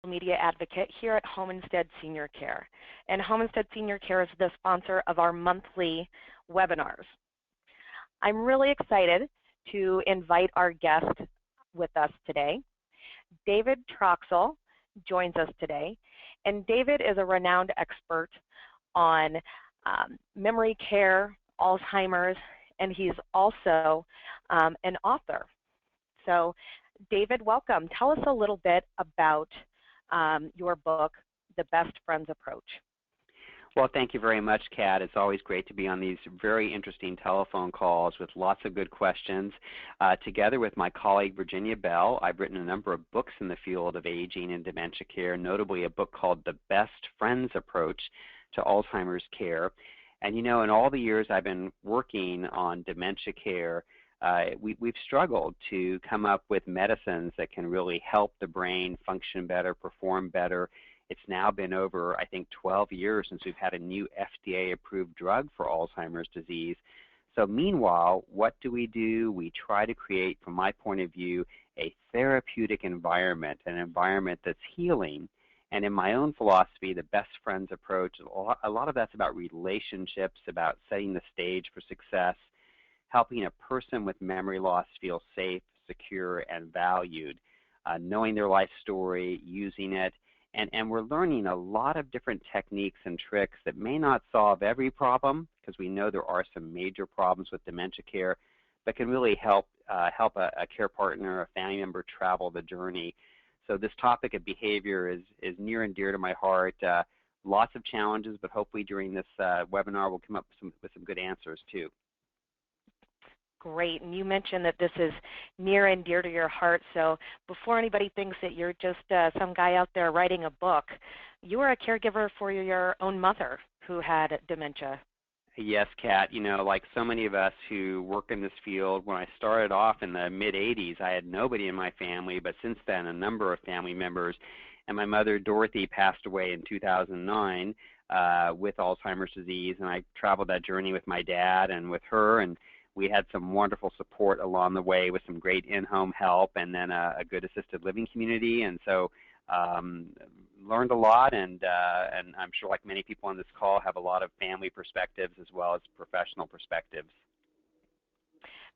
media advocate here at Home Instead Senior Care. And Home Instead Senior Care is the sponsor of our monthly webinars. I'm really excited to invite our guest with us today. David Troxel joins us today. And David is a renowned expert on memory care, Alzheimer's, and he's also an author. So David, welcome. Tell us a little bit about your book, The Best Friends Approach. Well, thank you very much, Kat. It's always great to be on these very interesting telephone calls with lots of good questions. Together with my colleague, Virginia Bell, I've written a number of books in the field of aging and dementia care, notably a book called The Best Friends Approach to Alzheimer's Care. And you know, in all the years I've been working on dementia care, we've struggled to come up with medicines that can really help the brain function better, perform better. It's now been over, I think, 12 years since we've had a new FDA-approved drug for Alzheimer's disease. So meanwhile, what do? We try to create, from my point of view, a therapeutic environment, an environment that's healing. And in my own philosophy, the best friends approach, a lot of that's about relationships, about setting the stage for success, helping a person with memory loss feel safe, secure, and valued, knowing their life story, using it. And we're learning a lot of different techniques and tricks that may not solve every problem, because we know there are some major problems with dementia care, but can really help a care partner, a family member travel the journey. So this topic of behavior is near and dear to my heart. Lots of challenges, but hopefully during this webinar we'll come up with some good answers too. Great, and you mentioned that this is near and dear to your heart, so before anybody thinks that you're just some guy out there writing a book, you were a caregiver for your own mother who had dementia. Yes, Kat. You know, like so many of us who work in this field, when I started off in the mid-'80s, I had nobody in my family, but since then a number of family members, and my mother, Dorothy, passed away in 2009 with Alzheimer's disease, and I traveled that journey with my dad and with her, and we had some wonderful support along the way with some great in-home help and then a good assisted living community. And so learned a lot, and I'm sure like many people on this call have a lot of family perspectives as well as professional perspectives.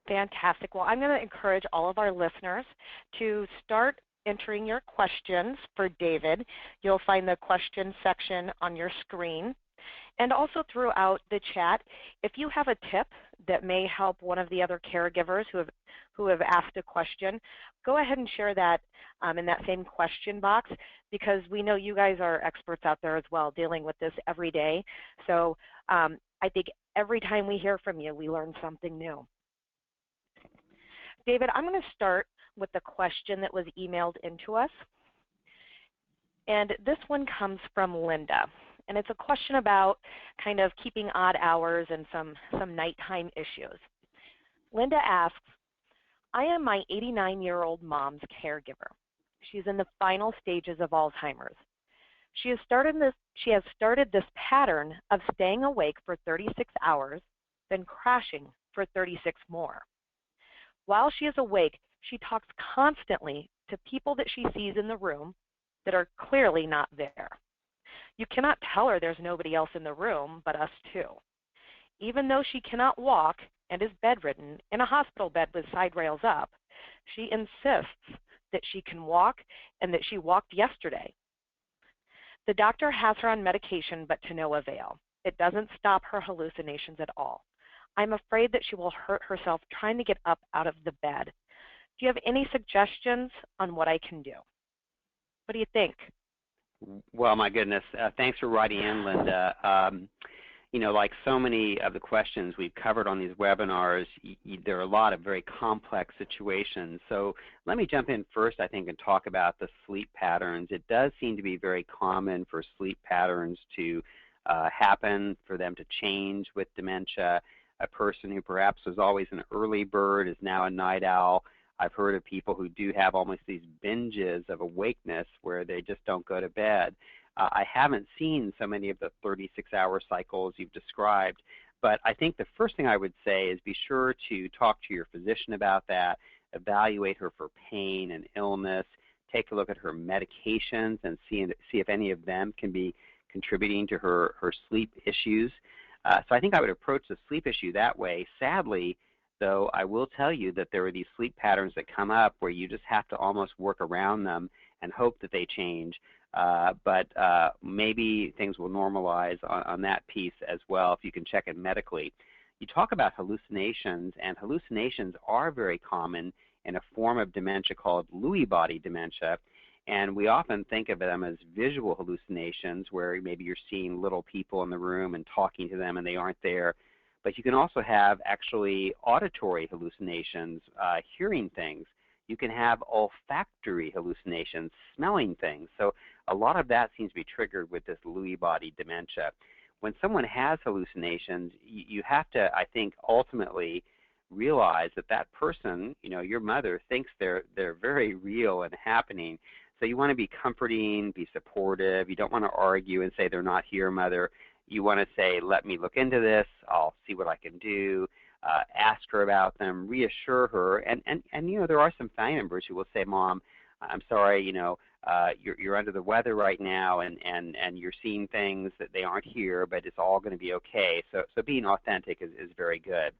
Fantastic. Well, I'm going to encourage all of our listeners to start entering your questions for David. You'll find the question section on your screen. And also throughout the chat, if you have a tip that may help one of the other caregivers who have asked a question, go ahead and share that in that same question box, because we know you guys are experts out there as well dealing with this every day. So I think every time we hear from you, we learn something new. David, I'm going to start with the question that was emailed into us. And this one comes from Linda. And it's a question about kind of keeping odd hours and some nighttime issues. Linda asks, I am my 89-year-old mom's caregiver. She's in the final stages of Alzheimer's. She has started this pattern of staying awake for 36 hours, then crashing for 36 more. While she is awake, she talks constantly to people that she sees in the room that are clearly not there. You cannot tell her there's nobody else in the room but us two. Even though she cannot walk and is bedridden in a hospital bed with side rails up, she insists that she can walk and that she walked yesterday. The doctor has her on medication, but to no avail. It doesn't stop her hallucinations at all. I'm afraid that she will hurt herself trying to get up out of the bed. Do you have any suggestions on what I can do? What do you think? Well, my goodness, thanks for writing in, Linda. You know, like so many of the questions we've covered on these webinars, there are a lot of very complex situations. So let me jump in first, I think, and talk about the sleep patterns. It does seem to be very common for sleep patterns to happen, for them to change with dementia. A person who perhaps was always an early bird is now a night owl. I've heard of people who do have almost these binges of awakeness where they just don't go to bed. I haven't seen so many of the 36-hour cycles you've described, but I think the first thing I would say is be sure to talk to your physician about that, evaluate her for pain and illness, take a look at her medications and see if any of them can be contributing to her sleep issues. So I think I would approach the sleep issue that way. Sadly, though, I will tell you that there are these sleep patterns that come up where you just have to almost work around them and hope that they change. But maybe things will normalize on that piece as well if you can check it medically. You talk about hallucinations, and hallucinations are very common in a form of dementia called Lewy body dementia. And we often think of them as visual hallucinations where maybe you're seeing little people in the room and talking to them and they aren't there. But you can also have actually auditory hallucinations, hearing things. You can have olfactory hallucinations, smelling things. So a lot of that seems to be triggered with this Lewy body dementia. When someone has hallucinations, you have to, I think, ultimately realize that that person, your mother, thinks they're very real and happening. So you want to be comforting, be supportive. You don't want to argue and say, they're not here, mother. You want to say, let me look into this. I'll see what I can do. Ask her about them, reassure her. And there are some family members who will say, Mom, I'm sorry, you're under the weather right now and you're seeing things that they aren't here, but it's all going to be okay. So being authentic is very good.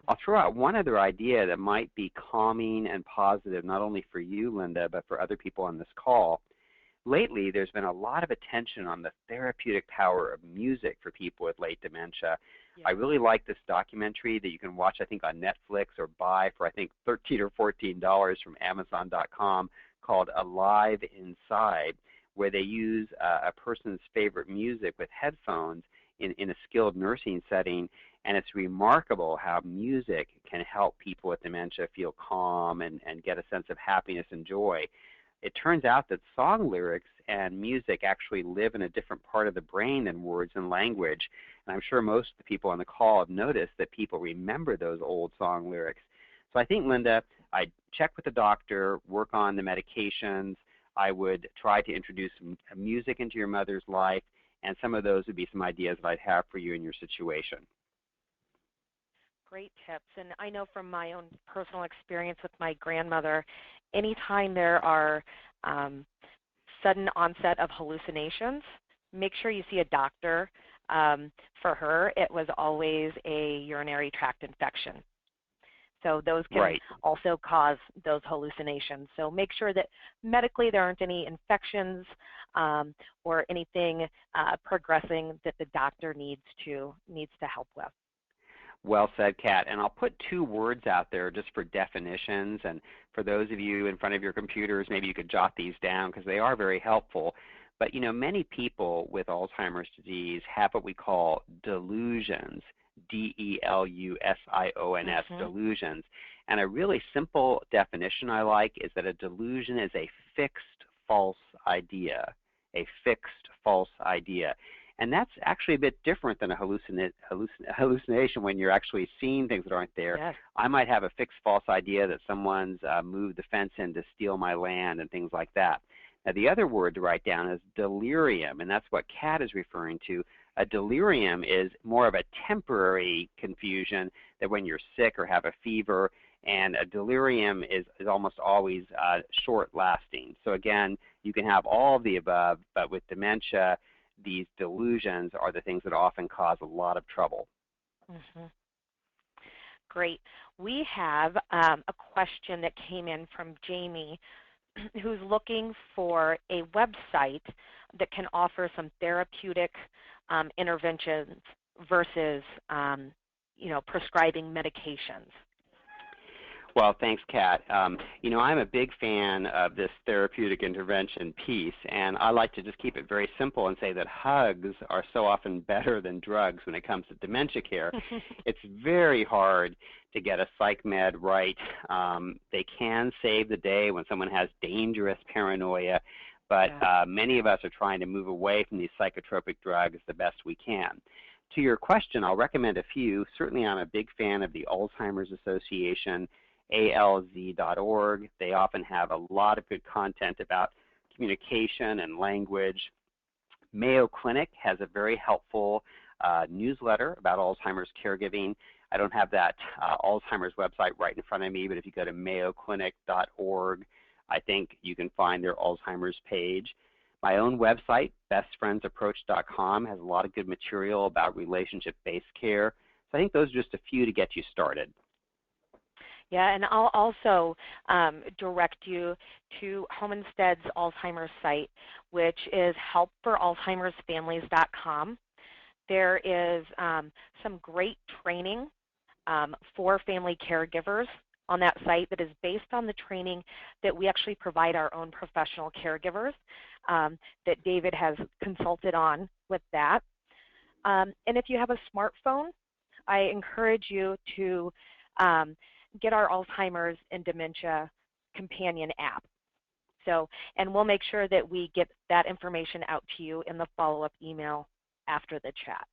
I'll throw out one other idea that might be calming and positive, not only for you, Linda, but for other people on this call. Lately, there's been a lot of attention on the therapeutic power of music for people with late dementia. Yeah. I really like this documentary that you can watch, I think, on Netflix or buy for, I think, $13 or $14 from Amazon.com called Alive Inside, where they use a person's favorite music with headphones in a skilled nursing setting. And it's remarkable how music can help people with dementia feel calm and get a sense of happiness and joy. It turns out that song lyrics and music actually live in a different part of the brain than words and language. And I'm sure most of the people on the call have noticed that people remember those old song lyrics. So I think, Linda, I'd check with the doctor, work on the medications. I would try to introduce music into your mother's life, and some of those would be some ideas that I'd have for you in your situation. Great tips. And I know from my own personal experience with my grandmother, anytime there are sudden onset of hallucinations, make sure you see a doctor. For her, it was always a urinary tract infection. So those can also cause those hallucinations. So make sure that medically there aren't any infections or anything progressing that the doctor needs to help with. Well said, Kat. And I'll put two words out there just for definitions. And for those of you in front of your computers, maybe you could jot these down because they are very helpful. But, many people with Alzheimer's disease have what we call delusions, D-E-L-U-S-I-O-N-S, delusions. And a really simple definition I like is that a delusion is a fixed false idea, And that's actually a bit different than a hallucination when you're actually seeing things that aren't there. Yes. I might have a fixed false idea that someone's moved the fence in to steal my land and things like that. Now, the other word to write down is delirium, and that's what Kat is referring to. A delirium is more of a temporary confusion that when you're sick or have a fever, and a delirium is almost always short-lasting. So again, you can have all of the above, but with dementia, these delusions are the things that often cause a lot of trouble. Great. We have a question that came in from Jamie, who's looking for a website that can offer some therapeutic interventions versus, prescribing medications. Well, thanks, Kat. I'm a big fan of this therapeutic intervention piece, and I like to just keep it very simple and say that hugs are so often better than drugs when it comes to dementia care. It's very hard to get a psych med right. They can save the day when someone has dangerous paranoia, but many of us are trying to move away from these psychotropic drugs the best we can. To your question, I'll recommend a few. Certainly, I'm a big fan of the Alzheimer's Association, alz.org. They often have a lot of good content about communication and language. Mayo Clinic has a very helpful newsletter about Alzheimer's caregiving. I don't have that Alzheimer's website right in front of me, but if you go to mayoclinic.org, I think you can find their Alzheimer's page. My own website, bestfriendsapproach.com, has a lot of good material about relationship-based care. So I think those are just a few to get you started. Yeah, and I'll also direct you to Home Instead's Alzheimer's site, which is helpforalzheimersfamilies.com. There is some great training for family caregivers on that site that is based on the training that we actually provide our own professional caregivers that David has consulted on with that. And if you have a smartphone, I encourage you to get our Alzheimer's and Dementia Companion app. So, and we'll make sure that we get that information out to you in the follow-up email after the chat.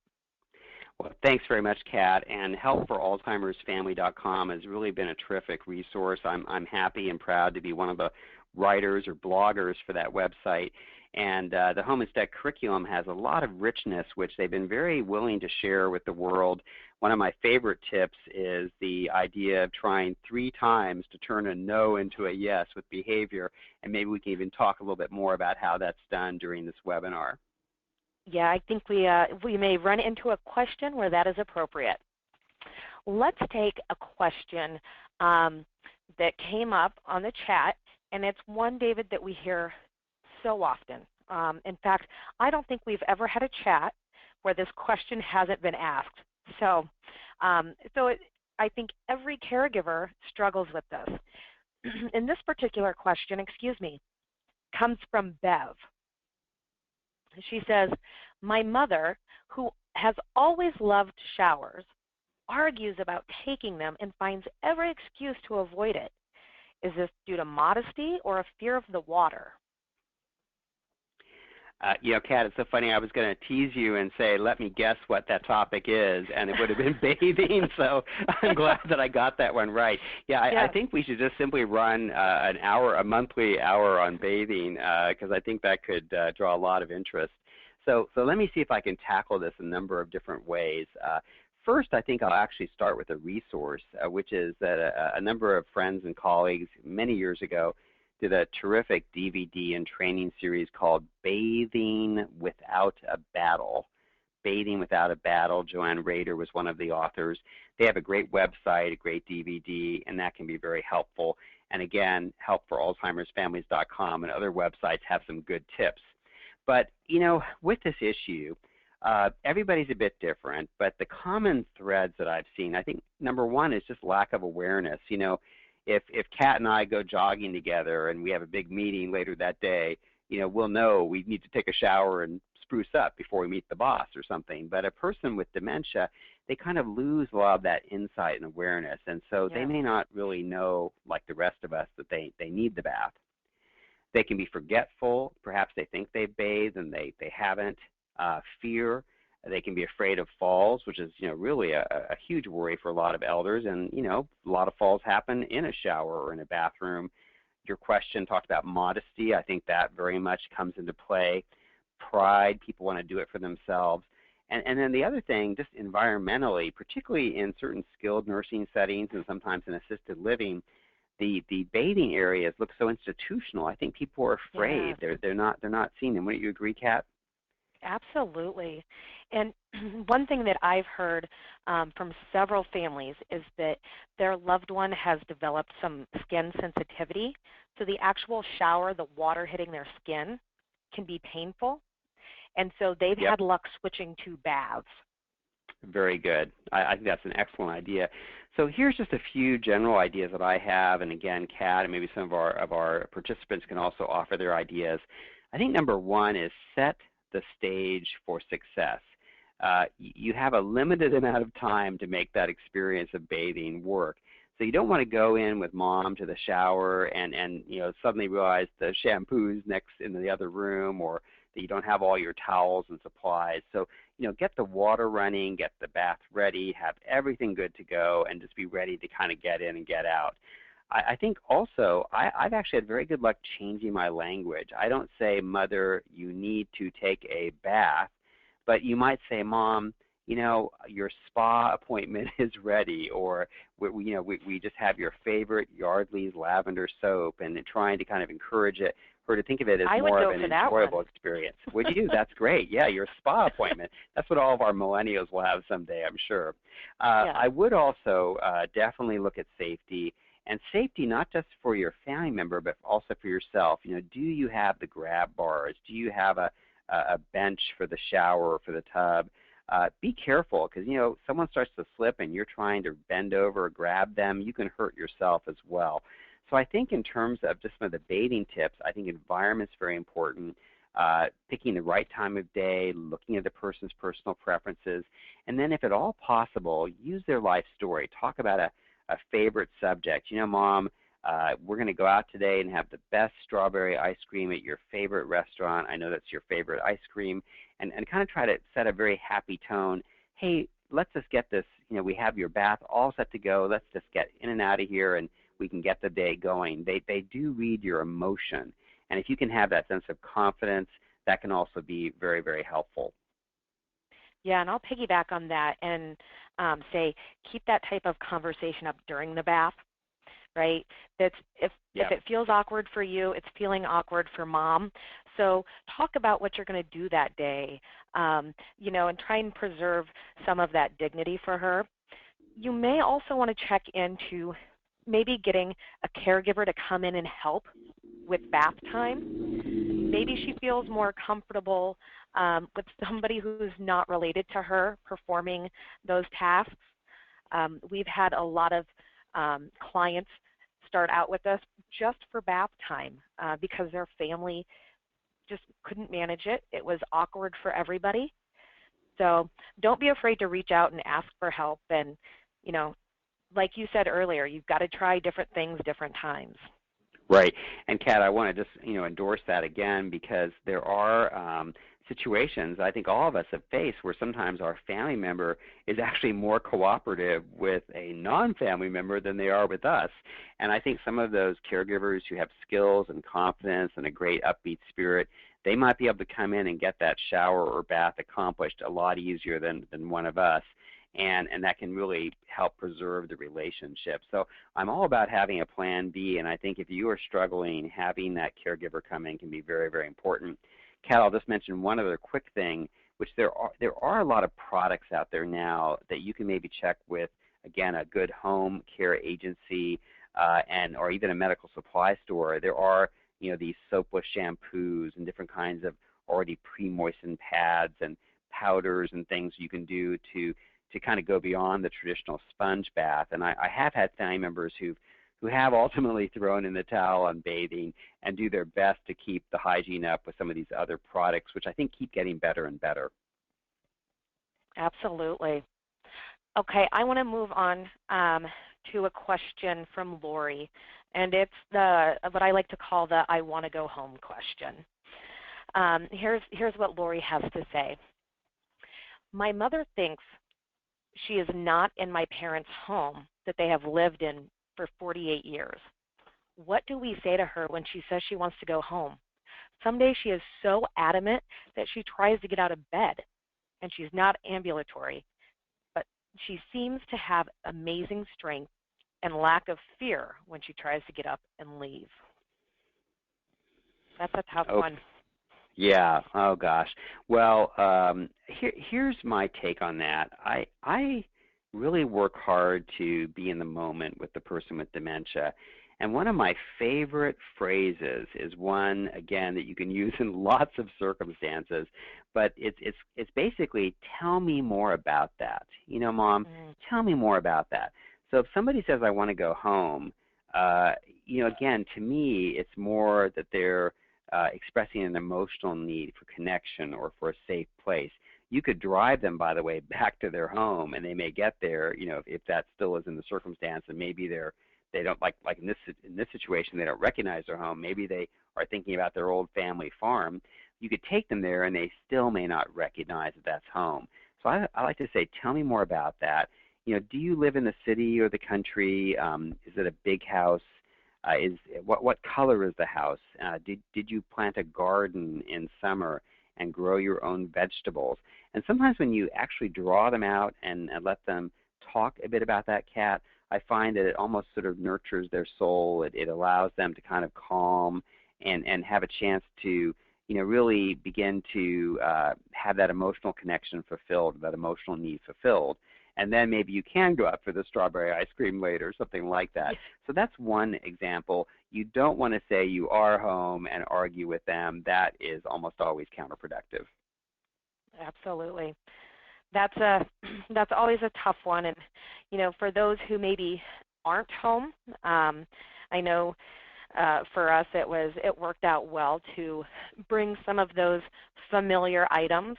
Well, thanks very much, Kat. And helpforalzheimersfamily.com has really been a terrific resource. I'm happy and proud to be one of the writers or bloggers for that website. And the Home Instead curriculum has a lot of richness, which they've been very willing to share with the world. One of my favorite tips is the idea of trying 3 times to turn a no into a yes with behavior. And maybe we can even talk a little bit more about how that's done during this webinar. Yeah, I think we may run into a question where that is appropriate. Let's take a question that came up on the chat, and it's one, David, that we hear so often. In fact, I don't think we've ever had a chat where this question hasn't been asked. So, I think every caregiver struggles with this. And this particular question, comes from Bev. She says, my mother, who has always loved showers, argues about taking them and finds every excuse to avoid it. Is this due to modesty or a fear of the water? You know, Kat, it's so funny. I was going to tease you and say, let me guess what that topic is, and it would have been bathing, so I'm glad that I got that one right. Yeah, I think we should just simply run a monthly hour on bathing, because I think that could draw a lot of interest. So let me see if I can tackle this a number of different ways. First, I think I'll actually start with a resource, which is that a number of friends and colleagues many years ago did a terrific DVD and training series called Bathing Without a Battle. Bathing Without a Battle. Joanne Rader was one of the authors. They have a great website, a great DVD, and that can be very helpful. And again, helpforalzheimersfamilies.com and other websites have some good tips. But, you know, with this issue, everybody's a bit different, but the common threads that I've seen, I think number one is just lack of awareness. You know, if Kat and I go jogging together and we have a big meeting later that day, you know, we'll know we need to take a shower and spruce up before we meet the boss or something. But a person with dementia, they kind of lose a lot of that insight and awareness, and so they may not really know, like the rest of us, that they need the bath. They can be forgetful. Perhaps they think they've bathed and they haven't. Fear. They can be afraid of falls, which is, you know, really a huge worry for a lot of elders. And, you know, a lot of falls happen in a shower or in a bathroom. Your question talked about modesty. I think that very much comes into play. Pride. People want to do it for themselves. And then the other thing, just environmentally, particularly in certain skilled nursing settings and sometimes in assisted living, the bathing areas look so institutional. I think people are afraid. They're not seeing them. Wouldn't you agree, Kat? Absolutely. And one thing that I've heard from several families is that their loved one has developed some skin sensitivity. So the actual shower, the water hitting their skin can be painful. And so they've had luck switching to baths. Very good. I think that's an excellent idea. So here's just a few general ideas that I have, and again, Kat and maybe some of our participants can also offer their ideas. I think number one is set the stage for success. You have a limited amount of time to make that experience of bathing work. So you don't want to go in with mom to the shower and you know, suddenly realize the shampoo's next in the other room, or that you don't have all your towels and supplies. So, you know, get the water running, get the bath ready, have everything good to go, and just be ready to kind of get in and get out. I think also I've actually had very good luck changing my language. I don't say, Mother, you need to take a bath, but you might say, Mom, your spa appointment is ready, or we just have your favorite Yardley's lavender soap, and trying to kind of encourage her to think of it as I would more go of an for that enjoyable one. experience. Would you? That's great. Yeah, your spa appointment. That's what all of our millennials will have someday, I'm sure. Yeah. I would also definitely look at safety, and safety not just for your family member, but also for yourself. Do you have the grab bars? Do you have a bench for the shower or for the tub? Be careful, because someone starts to slip and you're trying to bend over or grab them, you can hurt yourself as well. So I think in terms of just some of the bathing tips, I think environment's very important. Picking the right time of day, looking at the person's personal preferences, and then if at all possible, use their life story. Talk about a favorite subject. Mom, we're going to go out today and have the best strawberry ice cream at your favorite restaurant. I know that's your favorite ice cream. And kind of try to set a very happy tone. Hey, let's just get this, we have your bath all set to go. Let's just get in and out of here, and we can get the day going. They do read your emotion. And if you can have that sense of confidence, that can also be very, very helpful. Yeah, and I'll piggyback on that and say keep that type of conversation up during the bath, right? If it feels awkward for you, it's feeling awkward for mom. So talk about what you're going to do that day, and try and preserve some of that dignity for her. You may also want to check into maybe getting a caregiver to come in and help with bath time. Maybe she feels more comfortable with somebody who's not related to her performing those tasks. We've had a lot of clients start out with us just for bath time because their family just couldn't manage it. It was awkward for everybody. So don't be afraid to reach out and ask for help. And, like you said earlier, you've got to try different things different times. Right. And Kat, I want to just endorse that again, because there are situations I think all of us have faced where sometimes our family member is actually more cooperative with a non-family member than they are with us. And I think some of those caregivers who have skills and confidence and a great upbeat spirit, they might be able to come in and get that shower or bath accomplished a lot easier than one of us. And that can really help preserve the relationship. So I'm all about having a plan B, and I think if you are struggling, having that caregiver come in can be very, very important. Kat, I'll just mention one other quick thing, which there are a lot of products out there now that you can maybe check with, again, a good home care agency or even a medical supply store. There are these soapless shampoos and different kinds of already pre-moistened pads and powders and things you can do to kind of go beyond the traditional sponge bath. And I have had family members who have ultimately thrown in the towel on bathing and do their best to keep the hygiene up with some of these other products, which I think keep getting better and better. Absolutely. Okay, I want to move on to a question from Lori, and it's what I like to call the I want to go home question. Here's what Lori has to say. My mother thinks she is not in my parents' home that they have lived in for 48 years. What do we say to her when she says she wants to go home? Some days she is so adamant that she tries to get out of bed, and she's not ambulatory, but she seems to have amazing strength and lack of fear when she tries to get up and leave. That's a tough one. Yeah. Oh gosh. Well, here's my take on that. I really work hard to be in the moment with the person with dementia, and one of my favorite phrases is one, again, that you can use in lots of circumstances, but it's basically, tell me more about that. Mom, tell me more about that. So if somebody says I want to go home, again, to me, it's more that they're expressing an emotional need for connection or for a safe place. You could drive them, by the way, back to their home, and they may get there, if that still is in the circumstance, and maybe they don't like in this situation they don't recognize their home. Maybe they are thinking about their old family farm. You could take them there, and they still may not recognize that that's home. So I like to say, tell me more about that. Do you live in the city or the country? Is it a big house? What color is the house? Did you plant a garden in summer? and grow your own vegetables. And sometimes when you actually draw them out and let them talk a bit about that cat, I find that it almost sort of nurtures their soul. It allows them to kind of calm and have a chance to, really begin to have that emotional connection fulfilled, that emotional need fulfilled. And then maybe you can go out for the strawberry ice cream later, something like that. So that's one example. You don't want to say you are home and argue with them. That is almost always counterproductive. Absolutely. That's always a tough one. And, for those who maybe aren't home, I know for us it worked out well to bring some of those familiar items.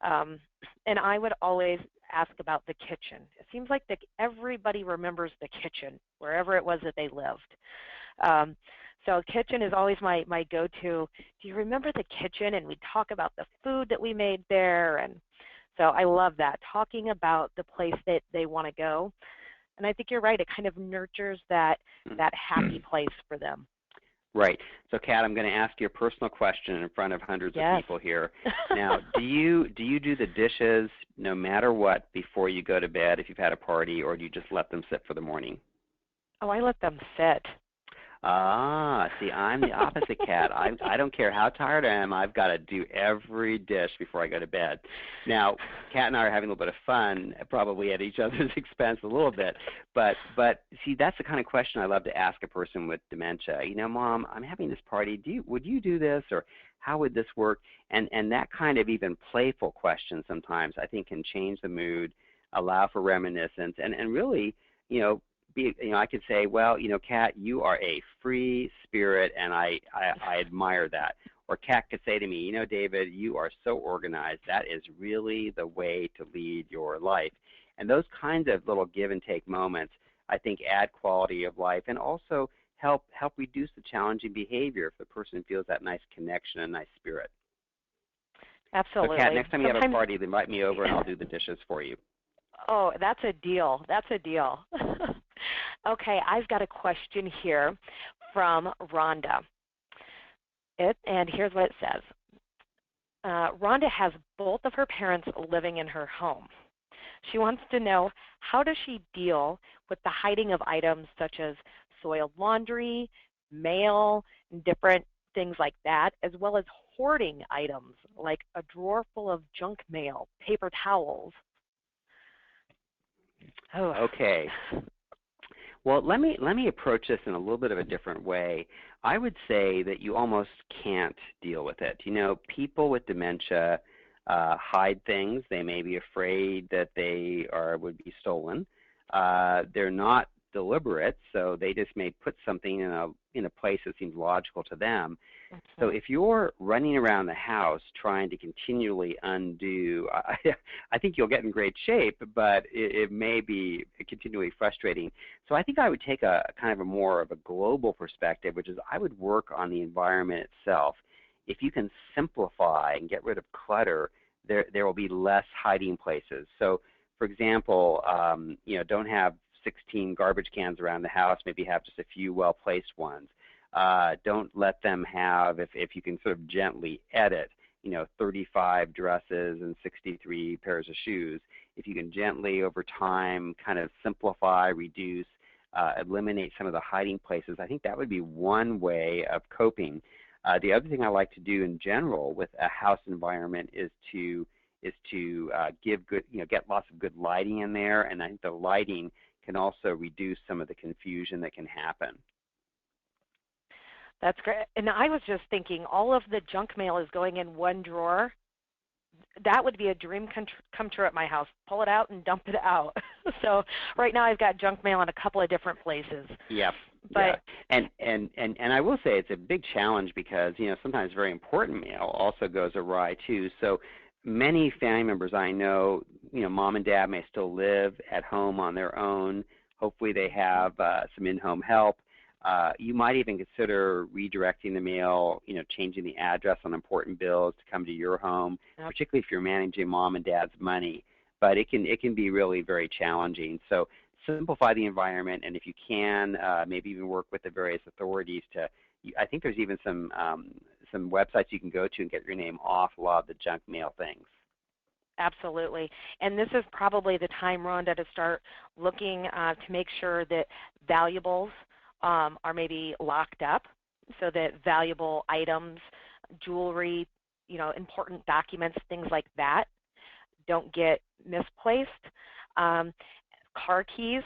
And I would always ask about the kitchen. It seems like everybody remembers the kitchen wherever it was that they lived. So kitchen is always my go-to. Do you remember the kitchen? And we talk about the food that we made there. And so I love that, talking about the place that they want to go. And I think you're right. It kind of nurtures that happy place for them. Right. So, Kat, I'm going to ask you a personal question in front of hundreds of people here. Now, do you do the dishes no matter what before you go to bed if you've had a party, or do you just let them sit for the morning? Oh, I let them sit. Ah, see, I'm the opposite, Kat. I don't care how tired I am. I've got to do every dish before I go to bed. Now, Kat and I are having a little bit of fun, probably at each other's expense a little bit. But see, that's the kind of question I love to ask a person with dementia. Mom, I'm having this party. Would you do this, or how would this work? And that kind of even playful question sometimes I think can change the mood, allow for reminiscence, and really, I could say, well, Kat, you are a free spirit, and I admire that. Or Kat could say to me, David, you are so organized. That is really the way to lead your life. And those kinds of little give and take moments, I think, add quality of life and also help reduce the challenging behavior if the person feels that nice connection and nice spirit. Absolutely. So, Kat, next time you have a party, invite me over and I'll do the dishes for you. Oh, that's a deal. That's a deal. Okay, I've got a question here from Rhonda. And here's what it says. Rhonda has both of her parents living in her home. She wants to know, how does she deal with the hiding of items such as soiled laundry, mail, and different things like that, as well as hoarding items like a drawer full of junk mail, paper towels. Oh. Okay. Well, let me approach this in a little bit of a different way. I would say that you almost can't deal with it. People with dementia hide things. They may be afraid that they would be stolen. They're not deliberate, so they just may put something in a place that seems logical to them. So if you're running around the house trying to continually undo, I think you'll get in great shape, but it may be continually frustrating. So I think I would take a kind of a more of a global perspective, which is I would work on the environment itself. If you can simplify and get rid of clutter, there will be less hiding places. So, for example, don't have 16 garbage cans around the house. Maybe have just a few well-placed ones. Don't let them have, if you can sort of gently edit, 35 dresses and 63 pairs of shoes. If you can gently, over time, kind of simplify, reduce, eliminate some of the hiding places, I think that would be one way of coping. The other thing I like to do in general with a house environment is to give good, get lots of good lighting in there, and I think the lighting can also reduce some of the confusion that can happen. That's great. And I was just thinking, all of the junk mail is going in one drawer. That would be a dream come true at my house. Pull it out and dump it out. So right now I've got junk mail in a couple of different places. Yep. Yeah. And I will say it's a big challenge because, sometimes very important mail also goes awry too. So many family members I know, mom and dad may still live at home on their own. Hopefully they have some in-home help. You might even consider redirecting the mail, changing the address on important bills to come to your home, particularly if you're managing mom and dad's money. But it can be really very challenging. So simplify the environment, and if you can, maybe even work with the various authorities to. I think there's even some some websites you can go to and get your name off a lot of the junk mail things. Absolutely. And this is probably the time, Rhonda, to start looking to make sure that valuables are maybe locked up, so that valuable items, jewelry, important documents, things like that don't get misplaced. Car keys,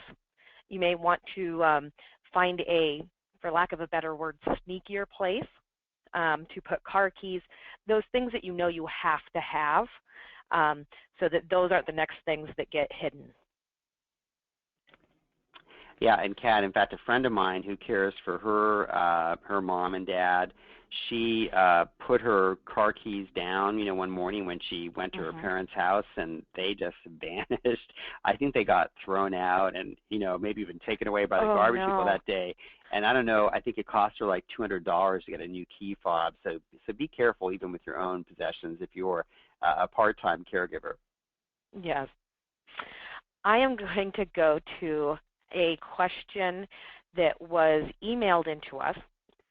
you may want to find a, for lack of a better word, sneakier place to put car keys, those things that you have to have, so that those aren't the next things that get hidden. Yeah, and Kat, in fact, a friend of mine who cares for her mom and dad, she put her car keys down, one morning when she went to her parents' house, and they just vanished. I think they got thrown out and, maybe even taken away by the garbage people that day. And I don't know, I think it cost her like $200 to get a new key fob. So be careful even with your own possessions if you're a part-time caregiver. Yes. I am going to go to a question that was emailed into us.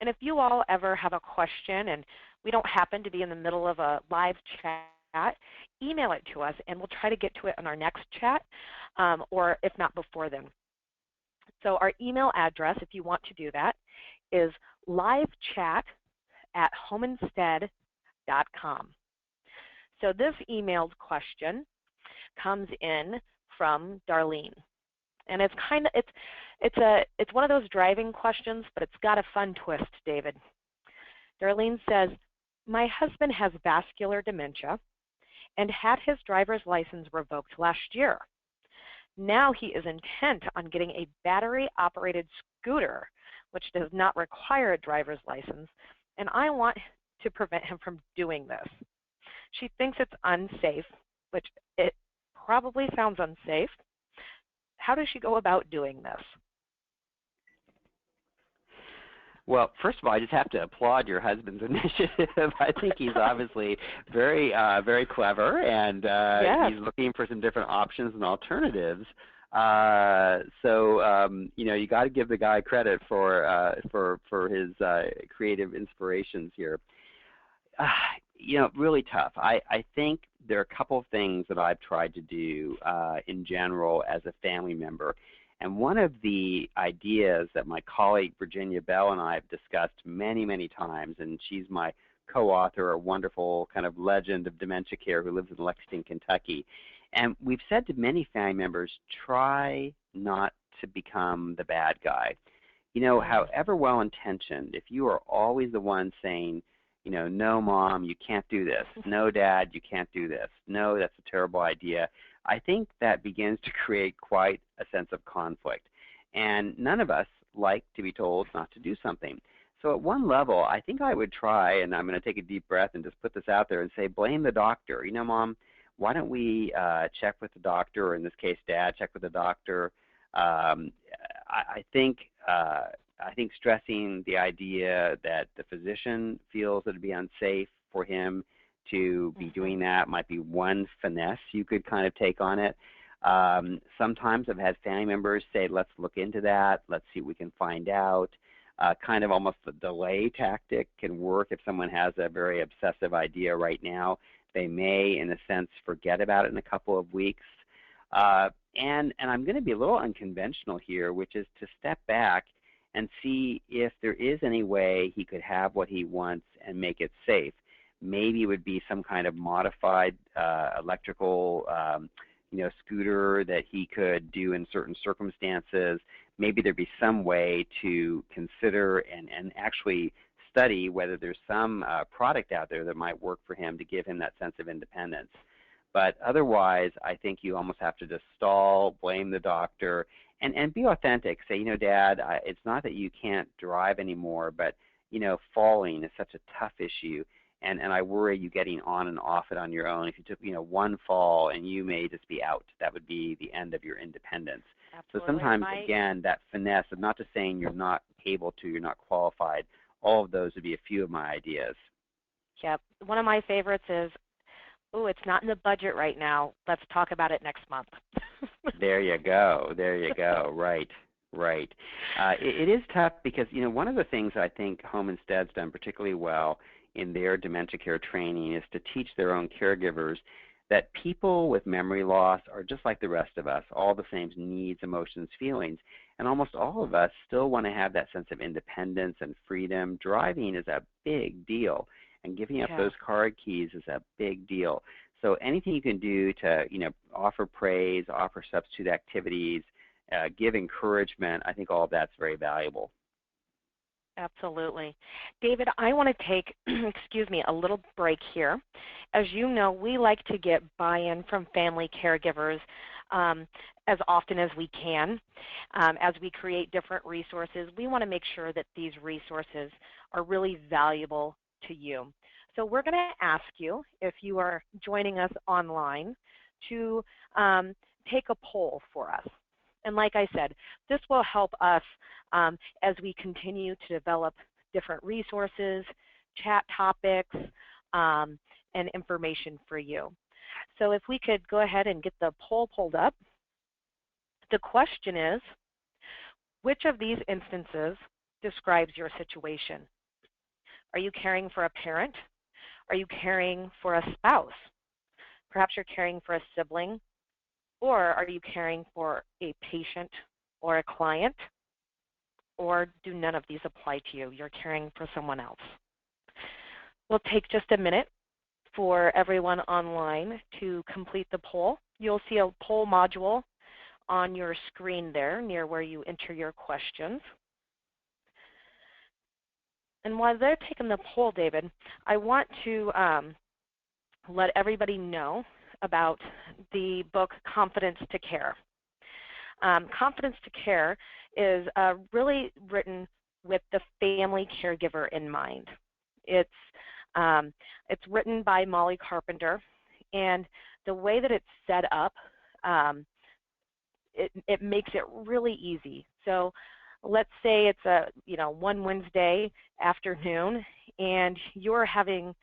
And if you all ever have a question and we don't happen to be in the middle of a live chat, email it to us and we'll try to get to it on our next chat, or if not before then. So our email address, if you want to do that, is livechat@homeinstead.com. So this emailed question comes in from Darlene. And it's it's one of those driving questions, but it's got a fun twist, David. Darlene says, my husband has vascular dementia and had his driver's license revoked last year. Now he is intent on getting a battery-operated scooter, which does not require a driver's license, and I want to prevent him from doing this. She thinks it's unsafe, which it probably sounds unsafe. How does she go about doing this? Well, first of all, I just have to applaud your husband's initiative. I think he's obviously very, very clever, and he's looking for some different options and alternatives. You got to give the guy credit for his creative inspirations here. Really tough. I think there are a couple of things that I've tried to do in general as a family member. And one of the ideas that my colleague Virginia Bell and I have discussed many, many times, and she's my co-author, a wonderful kind of legend of dementia care who lives in Lexington, Kentucky. And we've said to many family members, try not to become the bad guy. However well-intentioned, if you are always the one saying, no, Mom, you can't do this. No, Dad, you can't do this. No, that's a terrible idea. I think that begins to create quite a sense of conflict. And none of us like to be told not to do something. So at one level, I think I would try, and I'm going to take a deep breath and just put this out there and say, blame the doctor. Mom, why don't we check with the doctor, or in this case, Dad, check with the doctor. I think stressing the idea that the physician feels it would be unsafe for him to be doing that might be one finesse you could kind of take on it. Sometimes I've had family members say, let's look into that, let's see what we can find out. Kind of almost the delay tactic can work if someone has a very obsessive idea right now. They may, in a sense, forget about it in a couple of weeks. And I'm going to be a little unconventional here, which is to step back and see if there is any way he could have what he wants and make it safe. Maybe it would be some kind of modified electrical scooter that he could do in certain circumstances. Maybe there'd be some way to consider and actually study whether there's some product out there that might work for him to give him that sense of independence. But otherwise, I think you almost have to just stall, blame the doctor, and be authentic. Say, Dad, it's not that you can't drive anymore, but, falling is such a tough issue. And I worry you getting on and off it on your own. If you took, one fall and you may just be out, that would be the end of your independence. Absolutely. So sometimes, again, that finesse of not just saying you're not able to, you're not qualified, all of those would be a few of my ideas. Yep. One of my favorites is, oh, it's not in the budget right now. Let's talk about it next month. There you go. There you go. Right. Right. It is tough because, one of the things I think Home Instead's done particularly well in their dementia care training is to teach their own caregivers that people with memory loss are just like the rest of us, all the same needs, emotions, feelings, and almost all of us still want to have that sense of independence and freedom. Driving is a big deal, and giving up those car keys is a big deal. So anything you can do to, offer praise, offer substitute activities, give encouragement, I think all of that's very valuable. Absolutely. David, I want to take, excuse me, a little break here. As you know, we like to get buy-in from family caregivers as often as we can. As we create different resources, we want to make sure that these resources are really valuable to you. So we're going to ask you, if you are joining us online, to take a poll for us. And like I said, this will help us as we continue to develop different resources, chat topics, and information for you. So if we could go ahead and get the poll pulled up. The question is, which of these instances describes your situation? Are you caring for a parent? Are you caring for a spouse? Perhaps you're caring for a sibling, or are you caring for a patient or a client? Or do none of these apply to you? You're caring for someone else. We'll take just a minute for everyone online to complete the poll. You'll see a poll module on your screen there near where you enter your questions. And while they're taking the poll, David, I want to let everybody know about the book Confidence to Care. Confidence to Care is really written with the family caregiver in mind. It's written by Molly Carpenter, and the way that it's set up, it makes it really easy. So let's say it's a one Wednesday afternoon, and you're having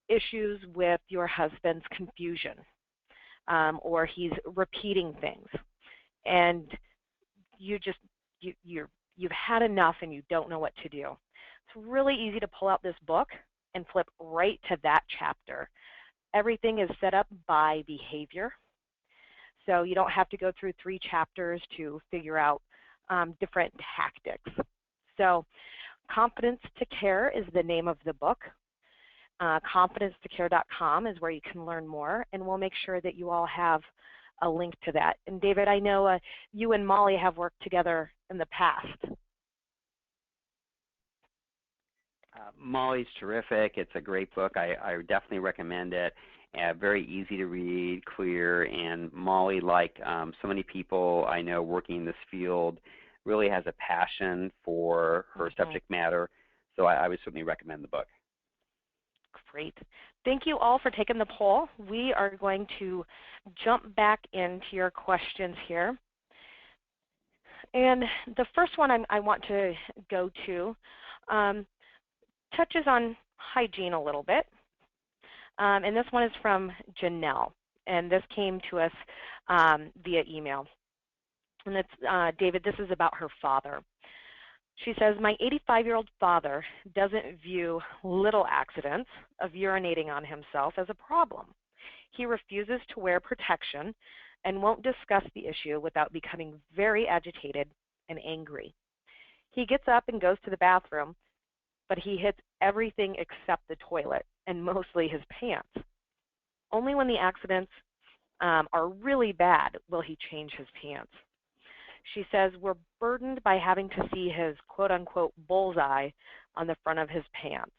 issues with your husband's confusion, or he's repeating things, and you've had enough and you don't know what to do. It's really easy to pull out this book and flip right to that chapter. Everything is set up by behavior, so you don't have to go through 3 chapters to figure out different tactics. So Confidence to Care is the name of the book. ConfidenceToCare.com is where you can learn more, and we'll make sure that you all have a link to that. And David, I know you and Molly have worked together in the past. Molly's terrific. It's a great book. I definitely recommend it. Very easy to read, clear, and Molly, like so many people I know working in this field, really has a passion for her subject matter. So I would certainly recommend the book. Great. Thank you all for taking the poll. We are going to jump back into your questions here. And the first one I want to go to touches on hygiene a little bit. And this one is from Janelle. And this came to us via email. And it's, David, this is about her father. She says, my 85-year-old father doesn't view little accidents of urinating on himself as a problem. He refuses to wear protection and won't discuss the issue without becoming very agitated and angry. He gets up and goes to the bathroom, but he hits everything except the toilet and mostly his pants. Only when the accidents are really bad will he change his pants. She says, we're burdened by having to see his quote-unquote bullseye on the front of his pants.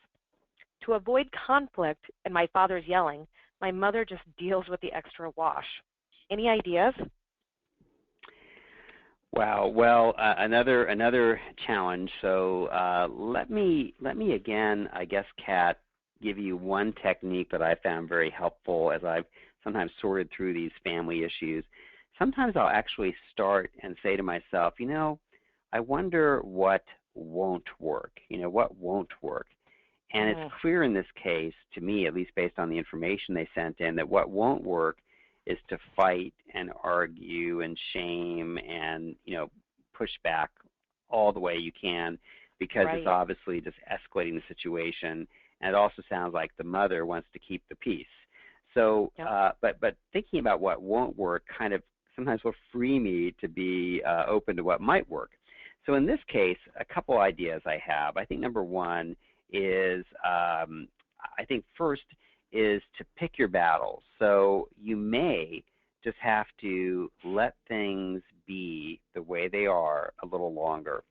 To avoid conflict and my father's yelling, my mother just deals with the extra wash. Any ideas? Wow. Well, another challenge. So let me again, I guess, Kat, give you one technique that I found very helpful as I've sometimes sorted through these family issues. Sometimes I'll actually start and say to myself, I wonder what won't work, what won't work. And it's clear in this case, to me, at least based on the information they sent in, that what won't work is to fight and argue and shame and, push back all the way you can, because it's obviously just escalating the situation and it also sounds like the mother wants to keep the peace. So, Yep. but thinking about what won't work kind of sometimes will free me to be open to what might work. So in this case, a couple ideas I have. I think number one is, I think first is to pick your battles. So you may just have to let things be the way they are a little longer.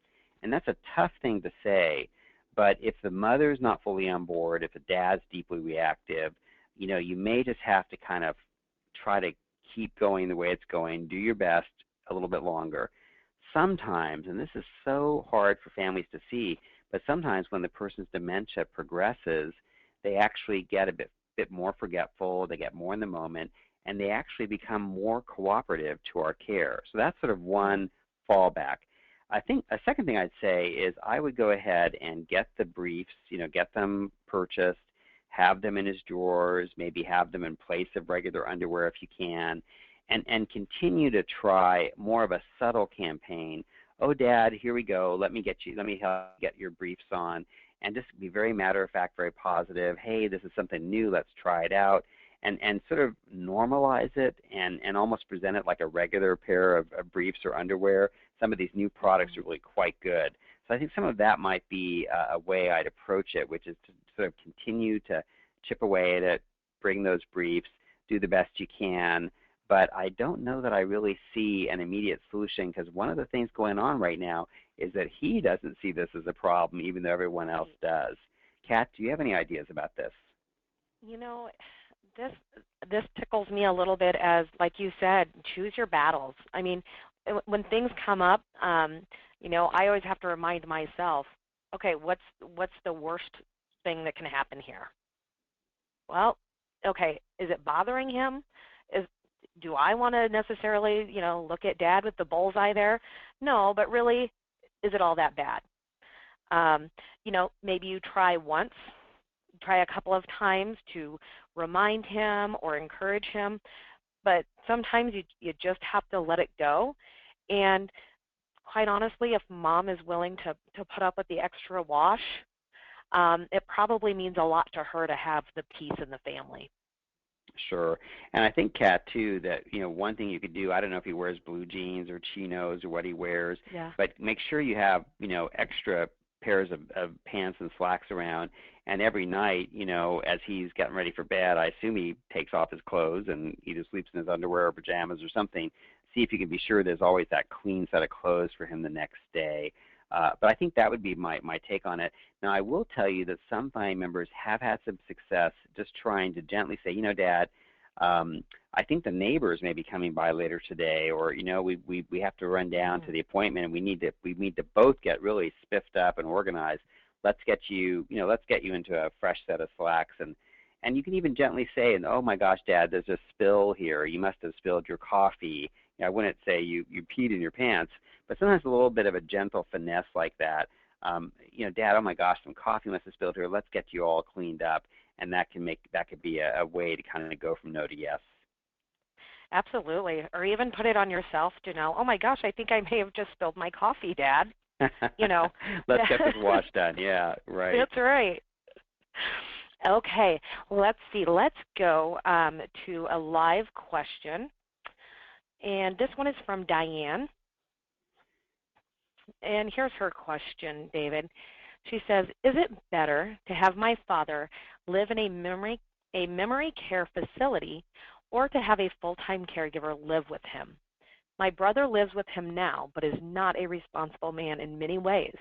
And that's a tough thing to say, but if the mother's not fully on board, if the dad's deeply reactive, you may just have to kind of try to keep going the way it's going, do your best a little bit longer. Sometimes, and this is so hard for families to see, but sometimes when the person's dementia progresses, they actually get a bit more forgetful, they get more in the moment, and they actually become more cooperative to our care. So that's sort of one fallback. I think a second thing I'd say is I would go ahead and get the briefs, get them purchased, have them in his drawers, maybe have them in place of regular underwear if you can, and continue to try more of a subtle campaign. Oh, Dad, here we go. Let me help you get your briefs on, and just be very matter of fact, very positive. Hey, this is something new. Let's try it out, and sort of normalize it and almost present it like a regular pair of briefs or underwear. Some of these new products are really quite good. So I think some of that might be a way I'd approach it, which is to sort of continue to chip away at it, bring those briefs, do the best you can. But I don't know that I really see an immediate solution, because one of the things going on right now is that he doesn't see this as a problem, even though everyone else does. Kat, do you have any ideas about this? This tickles me a little bit, as, like you said, choose your battles. I mean, when things come up, I always have to remind myself, okay, what's the worst thing that can happen here? Well, okay, is it bothering him? Do I want to necessarily, look at Dad with the bullseye there? No, but really, is it all that bad? Maybe you try a couple of times to remind him or encourage him, but sometimes you just have to let it go. And quite honestly, if Mom is willing to put up with the extra wash, it probably means a lot to her to have the peace in the family. Sure. And I think, Kat, too, that, one thing you could do, I don't know if he wears blue jeans or chinos or what he wears, but make sure you have, extra pairs of pants and slacks around. And every night, as he's getting ready for bed, I assume he takes off his clothes and either sleeps in his underwear or pajamas or something. See if you can be sure there's always that clean set of clothes for him the next day. But I think that would be my take on it. Now, I will tell you that some family members have had some success just trying to gently say, Dad, I think the neighbors may be coming by later today, or we have to run down to the appointment, and we need to both get really spiffed up and organized. Let's get you into a fresh set of slacks, and you can even gently say, oh my gosh, Dad, there's a spill here. You must have spilled your coffee. I wouldn't say you peed in your pants, but sometimes a little bit of a gentle finesse like that. Dad, oh my gosh, some coffee must have spilled here. Let's get you all cleaned up, and that could be a way to kind of go from no to yes. Absolutely, or even put it on yourself to know, oh my gosh, I think I may have just spilled my coffee, Dad. Let's get this wash done. Yeah, right. That's right. Okay, let's see. Let's go to a live question. And this one is from Diane. And here's her question, David. She says, is it better to have my father live in a memory care facility, or to have a full-time caregiver live with him? My brother lives with him now, but is not a responsible man in many ways.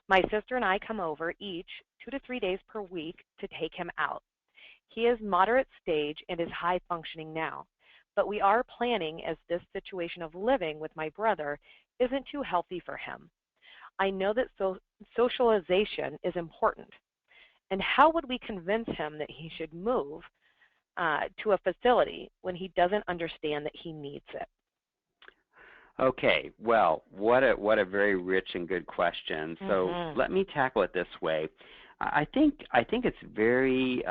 My sister and I come over each 2 to 3 days per week to take him out. He is moderate stage and is high functioning now, but we are planning, as this situation of living with my brother isn't too healthy for him. I know that socialization is important. And how would we convince him that he should move to a facility when he doesn't understand that he needs it? Okay, well, what a very rich and good question. So let me tackle it this way. I think it's very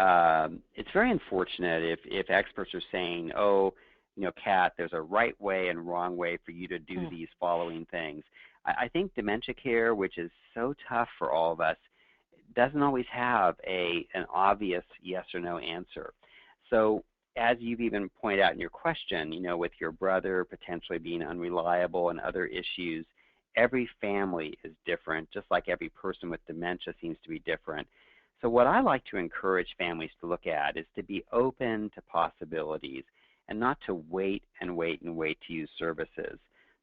unfortunate if experts are saying, oh, Kat, there's a right way and wrong way for you to do these following things. I think dementia care, which is so tough for all of us, doesn't always have an obvious yes or no answer. So as you've even pointed out in your question, with your brother potentially being unreliable and other issues, every family is different, just like every person with dementia seems to be different. So what I like to encourage families to look at is to be open to possibilities and not to wait and wait and wait to use services.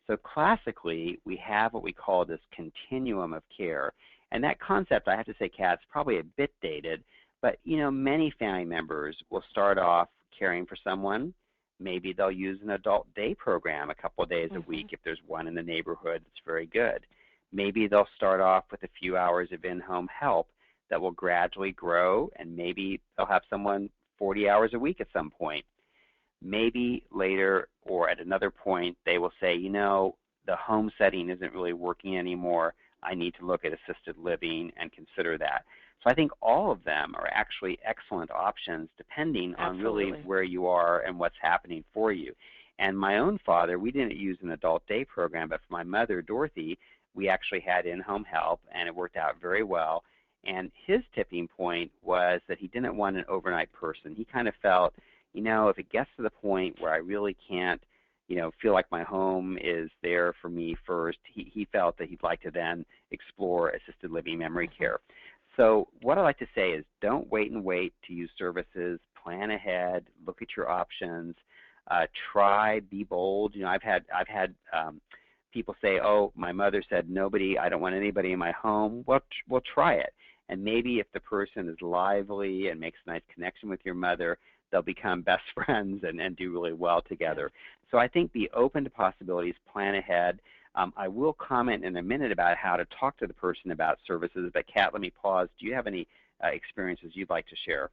So classically, we have what we call this continuum of care. And that concept, I have to say, Kat, is probably a bit dated, but many family members will start off caring for someone. Maybe they'll use an adult day program a couple of days a week if there's one in the neighborhood that's very good. Maybe they'll start off with a few hours of in-home help that will gradually grow, and maybe they'll have someone 40 hours a week at some point. Maybe later or at another point they will say, the home setting isn't really working anymore. I need to look at assisted living and consider that. So I think all of them are actually excellent options depending on really where you are and what's happening for you. And my own father, we didn't use an adult day program, but for my mother, Dorothy, we actually had in-home help, and it worked out very well. And his tipping point was that he didn't want an overnight person. He kind of felt, if it gets to the point where I really can't, feel like my home is there for me first, he felt that he'd like to then explore assisted living memory care. So what I like to say is don't wait and wait to use services. Plan ahead. Look at your options. Try. Be bold. I've had people say, "Oh, my mother said I don't want anybody in my home." Well, we'll try it. And maybe if the person is lively and makes a nice connection with your mother, they'll become best friends and do really well together. So I think be open to possibilities. Plan ahead. I will comment in a minute about how to talk to the person about services, but Kat, let me pause. Do you have any experiences you'd like to share?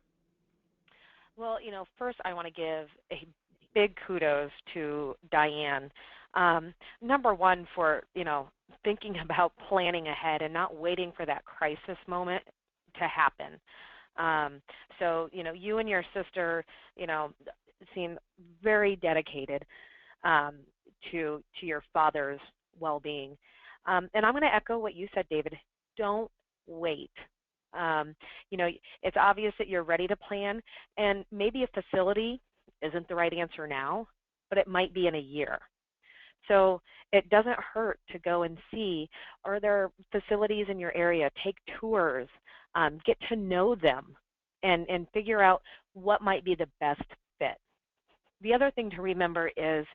Well, first I want to give a big kudos to Diane. Number one, for, thinking about planning ahead and not waiting for that crisis moment to happen. So, you and your sister, seem very dedicated to your father's well-being. And I'm going to echo what you said, David. Don't wait. It's obvious that you're ready to plan, and maybe a facility isn't the right answer now, but it might be in a year. So it doesn't hurt to go and see, are there facilities in your area? Take tours, get to know them, and figure out what might be the best fit. The other thing to remember is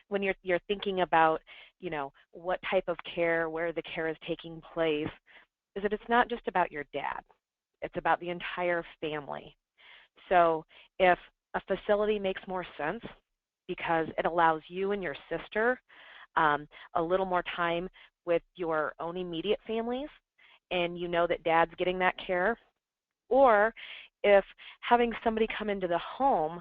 when you're thinking about, what type of care, where the care is taking place, is that it's not just about your dad. It's about the entire family. So if a facility makes more sense because it allows you and your sister a little more time with your own immediate families, and that dad's getting that care, or if having somebody come into the home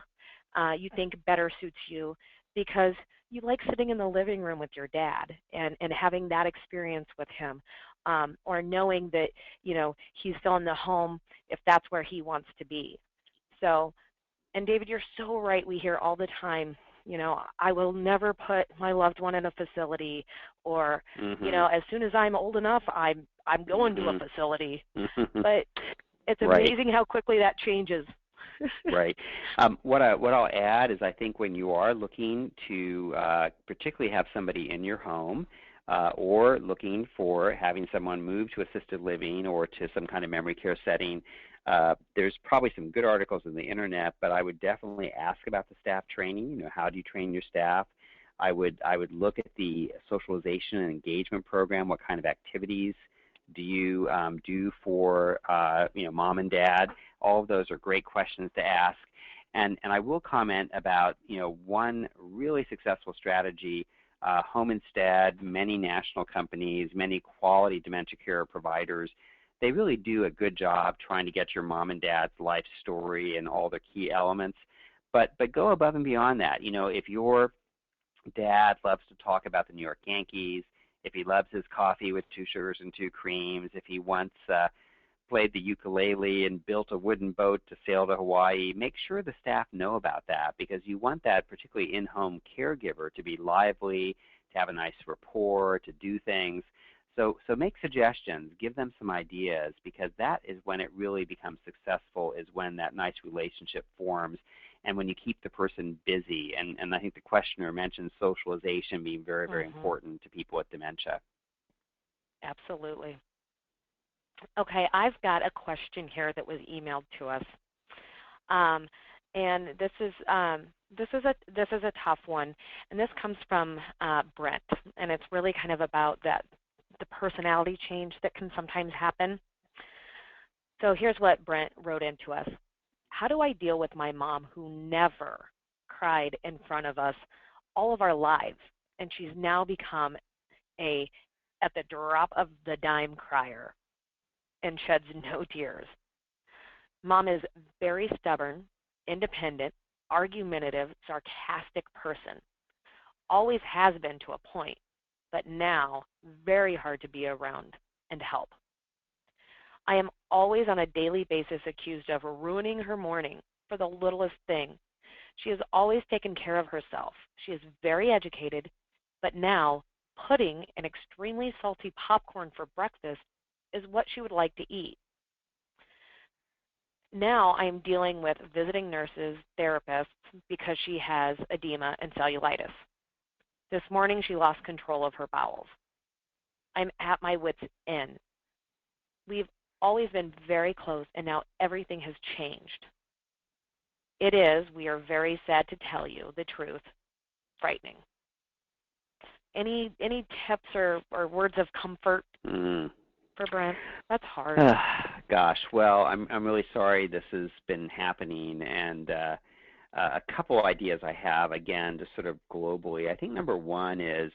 you think better suits you because you like sitting in the living room with your dad and having that experience with him, or knowing that, he's still in the home if that's where he wants to be. So, and David, you're so right. We hear all the time, I will never put my loved one in a facility, or, as soon as I'm old enough, I'm going to a facility. But it's amazing how quickly that changes. Right. What I'll add is I think when you are looking to particularly have somebody in your home, or looking for having someone move to assisted living or to some kind of memory care setting, there's probably some good articles on the internet, but I would definitely ask about the staff training. How do you train your staff? I would look at the socialization and engagement program. What kind of activities do you do for mom and dad? All of those are great questions to ask. And I will comment about one really successful strategy. Home Instead, many national companies, many quality dementia care providers, they really do a good job trying to get your mom and dad's life story and all the key elements. But go above and beyond that. If your dad loves to talk about the New York Yankees, if he loves his coffee with 2 sugars and 2 creams, if he once played the ukulele and built a wooden boat to sail to Hawaii, make sure the staff know about that, because you want that particularly in-home caregiver to be lively, to have a nice rapport, to do things. So make suggestions, give them some ideas, because that is when it really becomes successful, is when that nice relationship forms and when you keep the person busy. And I think the questioner mentioned socialization being very, very important to people with dementia. Absolutely. Okay, I've got a question here that was emailed to us. And this is a tough one, and this comes from Brent, and it's really kind of about the personality change that can sometimes happen. So here's what Brent wrote into us. How do I deal with my mom who never cried in front of us all of our lives, and she's now become at the drop of the dime crier and sheds no tears? Mom is very stubborn, independent, argumentative, sarcastic person. Always has been to a point, but now very hard to be around and help. I am always on a daily basis accused of ruining her morning for the littlest thing. She has always taken care of herself. She is very educated, but now pudding and extremely salty popcorn for breakfast is what she would like to eat. Now I am dealing with visiting nurses, therapists, because she has edema and cellulitis. This morning she lost control of her bowels. I'm at my wit's end. We've always been very close, and now everything has changed. It is, we are very sad to tell you the truth, frightening. Any tips or words of comfort for Brent? That's hard. Gosh, well, I'm really sorry this has been happening, and a couple ideas I have, again, just sort of globally. I think number one is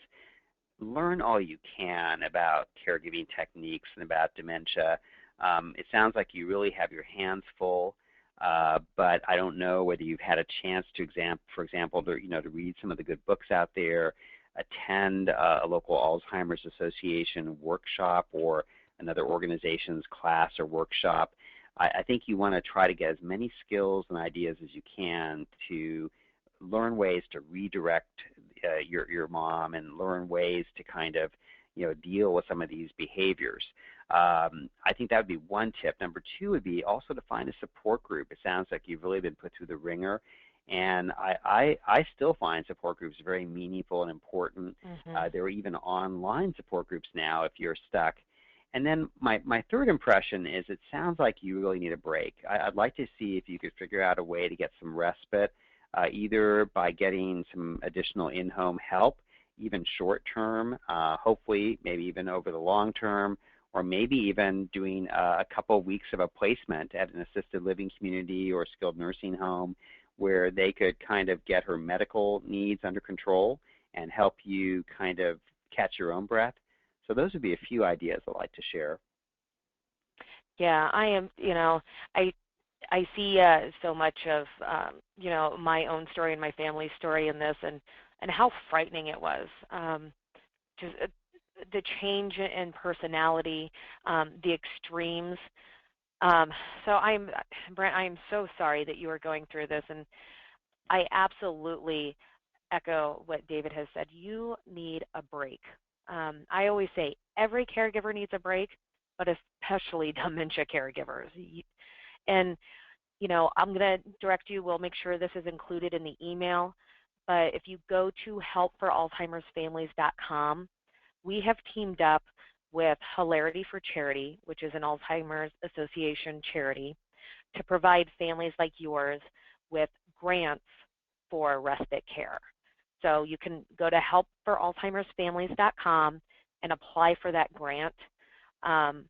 learn all you can about caregiving techniques and about dementia. It sounds like you really have your hands full, but I don't know whether you've had a chance to, for example, to read some of the good books out there, attend a local Alzheimer's Association workshop or another organization's class or workshop. I think you want to try to get as many skills and ideas as you can to learn ways to redirect your mom and learn ways to kind of deal with some of these behaviors. I think that would be one tip. Number two would be also to find a support group. It sounds like you've really been put through the ringer, and I still find support groups very meaningful and important. There are even online support groups now if you're stuck. And then my third impression is it sounds like you really need a break. I'd like to see if you could figure out a way to get some respite, either by getting some additional in-home help, even short-term, hopefully maybe even over the long term, or maybe even doing a couple of weeks of a placement at an assisted living community or skilled nursing home where they could kind of get her medical needs under control and help you kind of catch your own breath. So those would be a few ideas I'd like to share. Yeah, I am, I see so much of, my own story and my family's story in this, and how frightening it was. Just the change in personality, the extremes. So Brent, I am so sorry that you are going through this, and I absolutely echo what David has said. You need a break. I always say every caregiver needs a break, but especially dementia caregivers. And, I'm going to direct you. We'll make sure this is included in the email. But if you go to helpforalzheimersfamilies.com, we have teamed up with Hilarity for Charity, which is an Alzheimer's Association charity, to provide families like yours with grants for respite care. So you can go to helpforalzheimersfamilies.com and apply for that grant and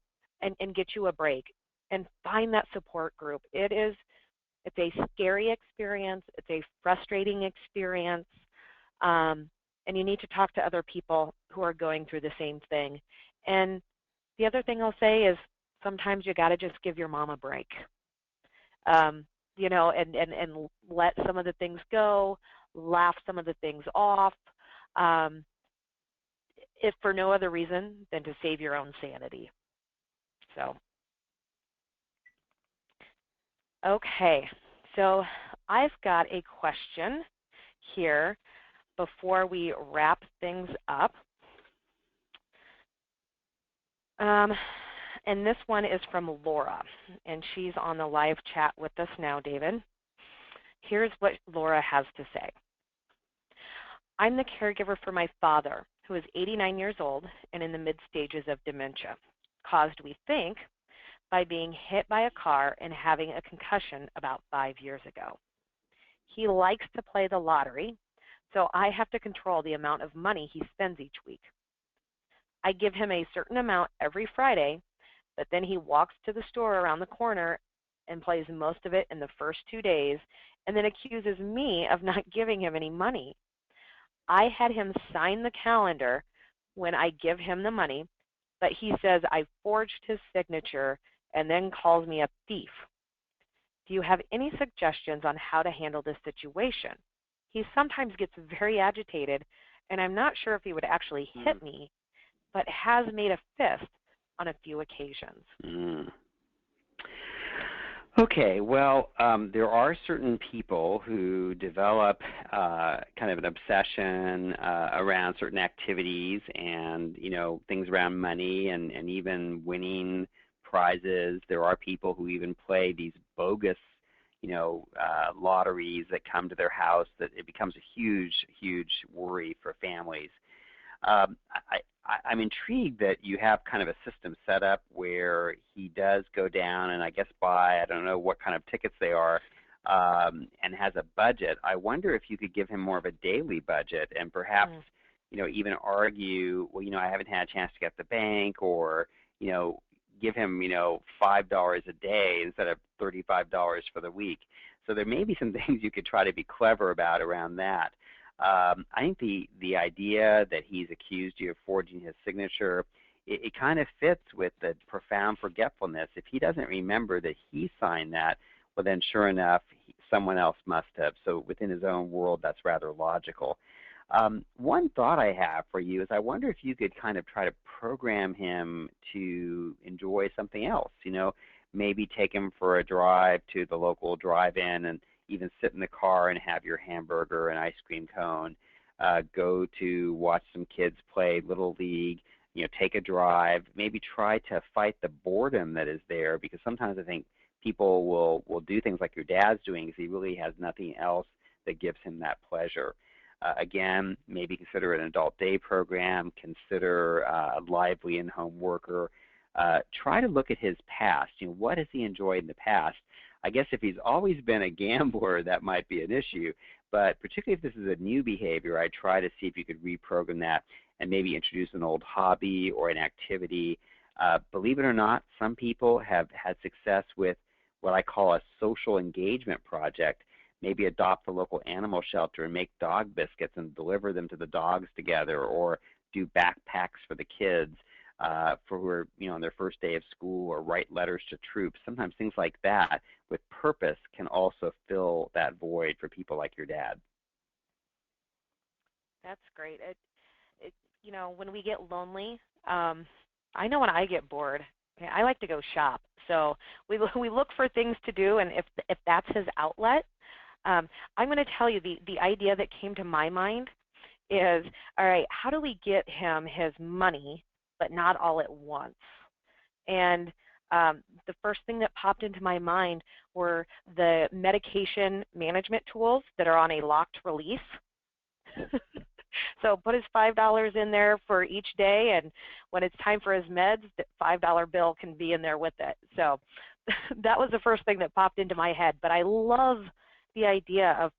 get you a break and find that support group. It's a scary experience. It's a frustrating experience. And you need to talk to other people who are going through the same thing. And the other thing I'll say is sometimes you got to just give your mom a break, and let some of the things go, laugh some of the things off, if for no other reason than to save your own sanity. So, okay, so I've got a question here before we wrap things up. Um, and this one is from Laura, and she's on the live chat with us now, David. Here's what Laura has to say. I'm the caregiver for my father, who is 89 years old and in the mid-stages of dementia, caused, we think, by being hit by a car and having a concussion about 5 years ago. He likes to play the lottery, so I have to control the amount of money he spends each week. I give him a certain amount every Friday, but then he walks to the store around the corner and plays most of it in the first 2 days and then accuses me of not giving him any money. I had him sign the calendar when I give him the money, but he says I forged his signature and then calls me a thief. Do you have any suggestions on how to handle this situation? He sometimes gets very agitated, and I'm not sure if he would actually hit me, but has made a fist on a few occasions. Okay, well, there are certain people who develop kind of an obsession around certain activities and, things around money and even winning prizes. There are people who even play these bogus, lotteries that come to their house that it becomes a huge, huge worry for families. I'm intrigued that you have kind of a system set up where he does go down and I guess buy, I don't know what kind of tickets they are, and has a budget. I wonder if you could give him more of a daily budget and perhaps, even argue, well, I haven't had a chance to get to the bank, or, give him, $5 a day instead of $35 for the week. So there may be some things you could try to be clever about around that. I think the idea that he's accused you of forging his signature, it kind of fits with the profound forgetfulness. If he doesn't remember that he signed that, well then sure enough, someone else must have. So within his own world, that's rather logical. One thought I have for you is I wonder if you could kind of try to program him to enjoy something else. Maybe take him for a drive to the local drive-in and even sit in the car and have your hamburger and ice cream cone. Go to watch some kids play Little League. Take a drive. Maybe try to fight the boredom that is there, because sometimes I think people will do things like your dad's doing because he really has nothing else that gives him that pleasure. Again, maybe consider an adult day program, consider a lively in-home worker. Try to look at his past. What has he enjoyed in the past? I guess if he's always been a gambler, that might be an issue. But particularly if this is a new behavior, I'd try to see if you could reprogram that and maybe introduce an old hobby or an activity. Believe it or not, some people have had success with what I call a social engagement project. Maybe adopt a local animal shelter and make dog biscuits and deliver them to the dogs together, or do backpacks for the kids for who are on their first day of school, or write letters to troops. Sometimes things like that with purpose can also fill that void for people like your dad. That's great. When we get lonely, I know when I get bored, I like to go shop. So we look for things to do, and if that's his outlet, I'm going to tell you the idea that came to my mind is, all right, how do we get him his money, but not all at once? And the first thing that popped into my mind were the medication management tools that are on a locked release. So put his $5 in there for each day, and when it's time for his meds, the $5 bill can be in there with it. So that was the first thing that popped into my head. But I love the idea of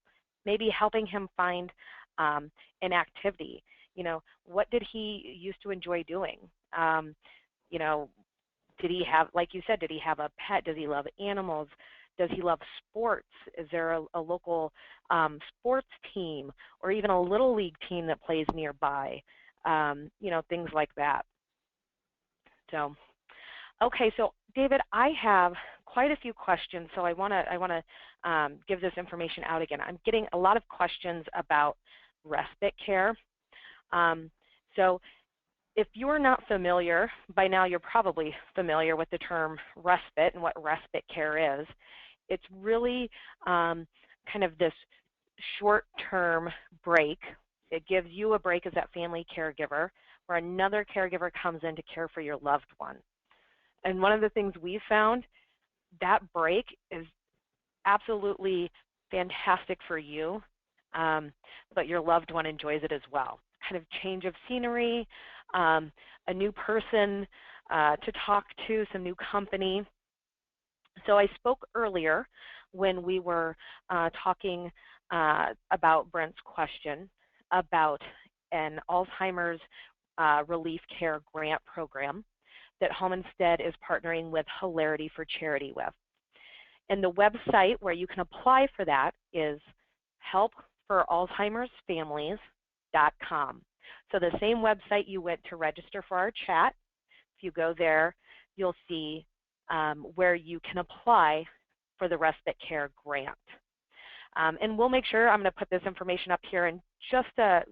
maybe helping him find an activity. What did he used to enjoy doing? Did he have, like you said, did he have a pet? Does he love animals? Does he love sports? Is there a local sports team, or even a little league team that plays nearby? Things like that. So, okay, so David, I have quite a few questions, so I want to give this information out again. I'm getting a lot of questions about respite care. So if you're not familiar, by now you're probably familiar with the term respite and what respite care is. It's really kind of this short-term break. It gives you a break as that family caregiver where another caregiver comes in to care for your loved one. And one of the things we found, that break is absolutely fantastic for you, but your loved one enjoys it as well. Kind of change of scenery, a new person to talk to, some new company. So I spoke earlier when we were talking about Brent's question about an Alzheimer's Relief Care Grant Program that Home Instead is partnering with Hilarity for Charity with. And the website where you can apply for that is helpforalzheimersfamilies.com. So the same website you went to register for our chat, if you go there, you'll see where you can apply for the Respite Care Grant. And we'll make sure, I'm going to put this information up here in just a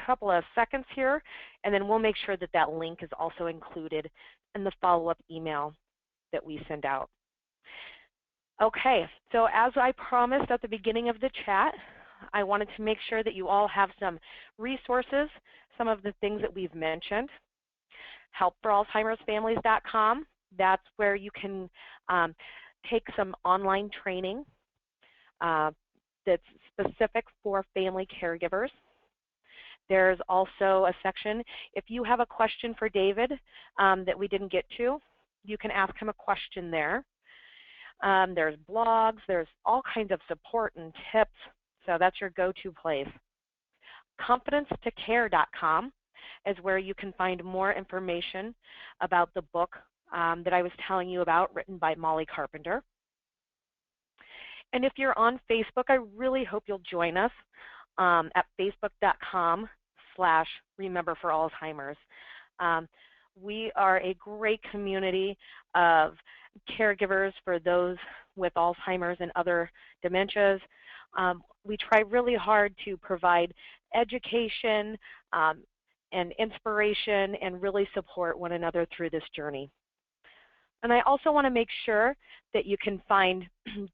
couple of seconds here, and then we'll make sure that that link is also included in the follow-up email that we send out. Okay, so as I promised at the beginning of the chat, I wanted to make sure that you all have some resources, some of the things that we've mentioned. Helpforalzheimersfamilies.com, that's where you can take some online training that's specific for family caregivers. There's also a section, if you have a question for David that we didn't get to, you can ask him a question there. There's blogs, there's all kinds of support and tips, so that's your go-to place. ConfidenceToCare.com is where you can find more information about the book that I was telling you about, written by Molly Carpenter. And if you're on Facebook, I really hope you'll join us at facebook.com/rememberforalzheimers. We are a great community of caregivers for those with Alzheimer's and other dementias. We try really hard to provide education and inspiration and really support one another through this journey. And I also want to make sure that you can find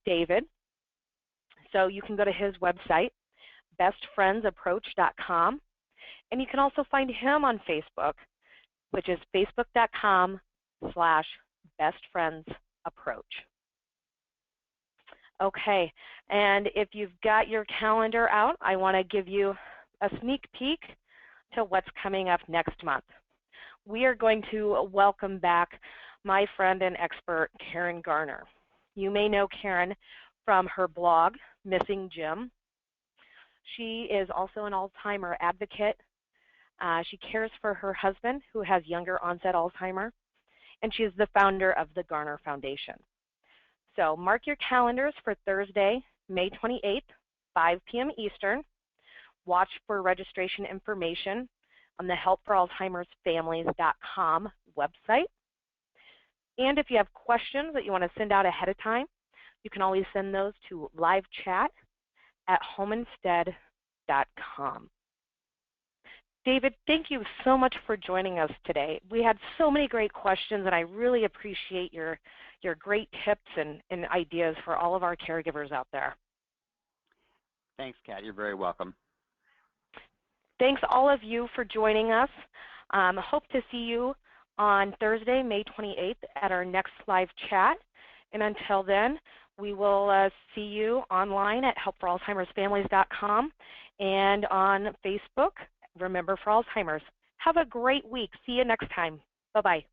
David. So you can go to his website, bestfriendsapproach.com, and you can also find him on Facebook, which is facebook.com/bestfriendsapproach. Okay, and if you've got your calendar out, I want to give you a sneak peek to what's coming up next month. We are going to welcome back my friend and expert, Karen Garner. You may know Karen from her blog, Missing Jim. She is also an Alzheimer advocate. She cares for her husband, who has younger onset Alzheimer, and she is the founder of the Garner Foundation. So mark your calendars for Thursday, May 28th, 5 p.m. Eastern. Watch for registration information on the helpforalzheimersfamilies.com website. And if you have questions that you want to send out ahead of time, you can always send those to livechat@homeinstead.com. David, thank you so much for joining us today. We had so many great questions, and I really appreciate your great tips and ideas for all of our caregivers out there. Thanks, Kat. You're very welcome. Thanks all of you for joining us. Hope to see you on Thursday, May 28th at our next live chat. And until then, we will see you online at helpforalzheimersfamilies.com and on Facebook, Remember for Alzheimer's. Have a great week. See you next time. Bye-bye.